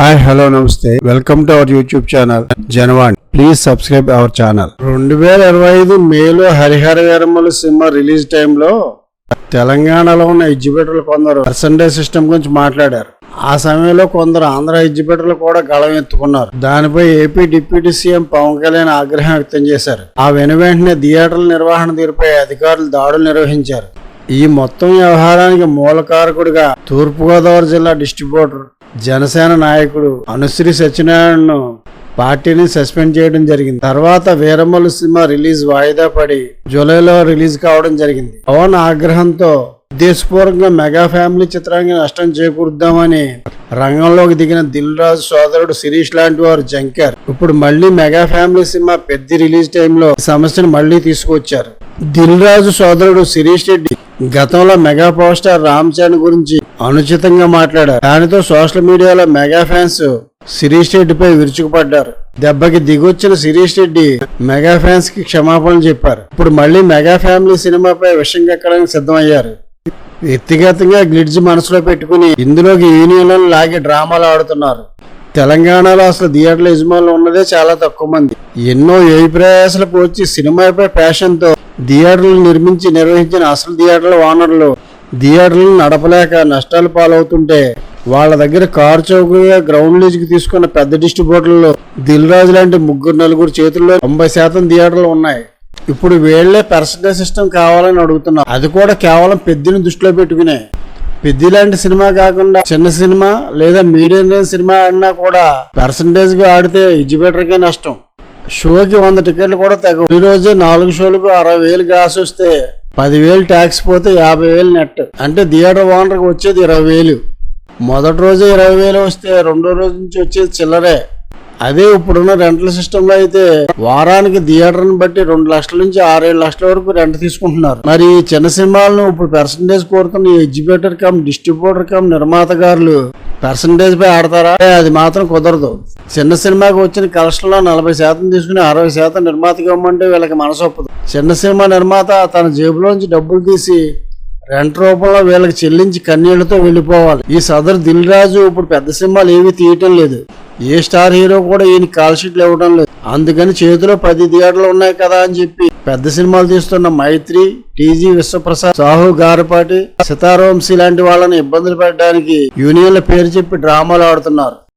Hi hello నమస్తే welcome to our YouTube channel Janavani. Please subscribe our channel. 2025 మేలో Harihara Veeramallu cinema release టైంలో తెలంగాణలో ఉన్న ఎగ్జిబిటర్లు కొందరు పర్సంటేజ్ సిస్టమ్ గురించి మాట్లాడారు. ఆ సమయంలో కొందరు ఆంధ్ర ఎగ్జిబిటర్లు కూడా గళం ఎత్తుకున్నారు. దానిపై AP deputy CM Pavan Kalyan ఆగ్రహం వ్యక్తం చేశారు. ఆ వెంటనే థియేటర్ల నిర్వహణ తీరుపై అధికారులు దాడులు నిర్వహించారు. ఈ మొత్తం వ్యవహారానికి మూలకారకుడిగా తూర్పుగోదావరి జిల్లా డిస్ట్రిబ్యూటర్ జనసేన నాయకుడు అనుశ్రీ సత్యనారాయణను పార్టీని సస్పెండ్ చేయడం జరిగింది. తర్వాత వీరమల్లు సినిమా రిలీజ్ వాయిదా పడి జూలైలో రిలీజ్ కావడం జరిగింది. పవన్ ఆగ్రహంతో ఉద్దేశపూర్వకంగా మెగా ఫ్యామిలీ చిత్రానికి నష్టం చేకూరుద్దామని రంగంలోకి దిగిన దిల్ రాజు సోదరుడు శిరీష్ లాంటి వారు జంకారు. ఇప్పుడు మళ్లీ మెగా ఫ్యామిలీ సినిమా పెద్ద రిలీజ్ టైంలో సమస్యను మళ్లీ తీసుకొచ్చారు. దిల్ రాజు సోదరుడు శిరీష్ రెడ్డి గతంలో mega power star Ram Charan గురించి అనుచితంగా మాట్లాడారు. దానితో సోషల్ మీడియాలో మెగా ఫ్యాన్స్ శిరీష్ రెడ్డిపై విరుచుకుపడ్డారు. దెబ్బకి దిగొచ్చిన శిరీష్ రెడ్డి మెగా ఫ్యాన్స్ కి క్షమాపణలు చెప్పారు. ఇప్పుడు మళ్లీ మెగా ఫ్యామిలీ సినిమాపై విషం కక్కడానికి సిద్ధమయ్యారు. వ్యక్తిగతంగా గ్లిడ్జ్ మనసులో పెట్టుకుని ఇందులోకి యూనియన్లను లాగి డ్రామాలు ఆడుతున్నారు. తెలంగాణలో అసలు థియేటర్ల యజమానులు ఉన్నదే చాలా తక్కువ మంది. ఎన్నో ప్రయాసాలకు వచ్చి సినిమాపై ప్యాషన్తో థియేటర్లు నిర్వహించిన అసలు థియేటర్ల ఓనర్లు థియేటర్లను నడపలేక నష్టాలు పాలవుతుంటే వాళ్ళ దగ్గర కారు చౌకగా గ్రౌండ్ లీజుకి తీసుకున్న పెద్ద డిస్ట్రిబ్యూటర్లు దిల్ రాజు లాంటి 3-4 చేతుల్లో 90% థియేటర్లు ఉన్నాయి. ఇప్పుడు వీళ్లే పర్సంటేజ్ సిస్టమ్ కావాలని అడుగుతున్నారు. అది కూడా కేవలం పెద్దని దృష్టిలో పెట్టుకునే. పెద్ది లాంటి సినిమా కాకుండా చిన్న సినిమా లేదా మీడియం రేంజ్ సినిమా ఆడినా కూడా పర్సంటేజ్ గా ఆడితే ఎగ్జిబిటర్కే నష్టం. షోకి 100 టికెట్లు కూడా తగ్గవు. ఈ రోజే 4 షోలకు 60,000 గ్రాస్ వస్తే 10,000 ట్యాక్స్ పోతే 50,000 నెట్. అంటే థియేటర్ ఓనర్కి వచ్చేది 20,000. మొదటి రోజే 20,000 వస్తే రెండో రోజు నుంచి వచ్చేది చిల్లరే. అదే ఇప్పుడున్న రెంటల్ సిస్టమ్ లో అయితే వారానికి థియేటర్ని బట్టి 2 లక్షల నుంచి 6-7 లక్షల వరకు రెంట్ తీసుకుంటున్నారు. మరి ఈ చిన్న సినిమాలను ఇప్పుడు పర్సంటేజ్ కోరుతున్న ఎగ్జిబిటర్ కమ్ డిస్ట్రిబ్యూటర్ కమ్ నిర్మాతగారులు పర్సంటేజ్ పై ఆడతారా? అది మాత్రం కుదరదు. చిన్న సినిమాకి వచ్చిన కలెక్షన్ లో 40% తీసుకుని 60% నిర్మాతకి ఇవ్వమంటే వీళ్ళకి మనసు ఒప్పదు. చిన్న సినిమా నిర్మాత తన జేబులోంచి డబ్బులు తీసి రెంట్ రూపంలో వీళ్ళకి చెల్లించి కన్నీళ్లతో వెళ్ళిపోవాలి. ఈ సదరు దిల్ రాజు ఇప్పుడు పెద్ద సినిమాలు ఏవి తీయటం లేదు. ఏ స్టార్ హీరో కూడా ఈయన కాల్ షీట్లు ఇవ్వడం లేదు. అందుకని చేతిలో 10 థియేటర్లు ఉన్నాయి కదా అని చెప్పి పెద్ద సినిమాలు తీస్తున్న మైత్రి, టీజీ విశ్వప్రసాద్, సాహు గారపాటి, సితారవంశీ లాంటి వాళ్ళని ఇబ్బందులు పెట్టడానికి యూనియన్ల పేరు చెప్పి డ్రామాలు ఆడుతున్నారు.